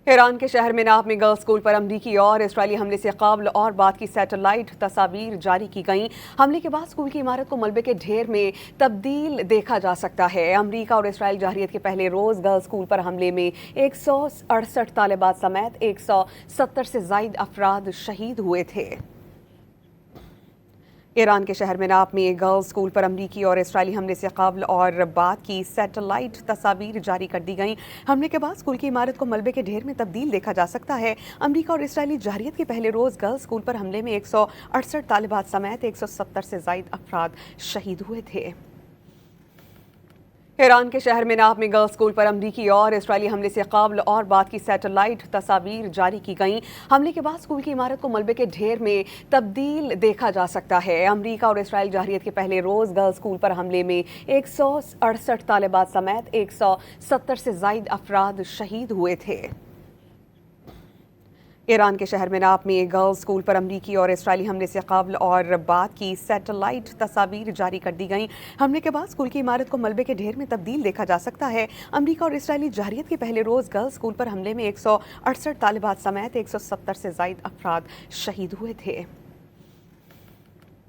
Iran के शहर मेनाब में गर्ल्स स्कूल पर अमरीकी और इसराइली हमले से क़ब्ल और बाद की सैटेलाइट तस्वीर जारी की गईं। हमले के बाद स्कूल की इमारत को मलबे के ढेर में तब्दील देखा जा सकता है। अमरीका और इसराइल जारहियत के पहले रोज़ गर्ल्स स्कूल पर हमले में 168 तालिबात समेत 170 से ज़ायद अफराद शहीद हुए थे। ईरान के शहर मेनाब में गर्ल्स स्कूल पर अमरीकी और इसराइली हमले से क़ब्ल और बाद की सैटेलाइट तस्वीर जारी कर दी गईं। हमले के बाद स्कूल की इमारत को मलबे के ढेर में तब्दील देखा जा सकता है। अमरीका और इसराइली जारहियत के पहले रोज़ गर्ल्स स्कूल पर हमले में 168 तालिबात समेत 170 से ज़ायद अफराद शहीद हुए थे। ईरान के शहर मेनाब में गर्ल्स स्कूल पर अमरीकी और इसराइली हमले से क़ब्ल और बाद की सैटेलाइट तस्वीर जारी की गईं। हमले के बाद स्कूल की इमारत को मलबे के ढेर में तब्दील देखा जा सकता है। अमरीका और इसराइल जारहियत के पहले रोज़ गर्ल्स स्कूल पर हमले में 168 तालिबात समेत 170 से ज़ायद अफराद शहीद हुए थे। ईरान के शहर मेनाब में गर्ल्स स्कूल पर अमरीकी और इसराइली हमले से क़ब्ल और बाद की सैटेलाइट तस्वीर जारी कर दी गईं। हमले के बाद स्कूल की इमारत को मलबे के ढेर में तब्दील देखा जा सकता है। अमरीका और इसराइली जारहियत के पहले रोज़ गर्ल्स स्कूल पर हमले में 168 तालिबात समेत 170 से ज़ायद अफराद शहीद हुए थे।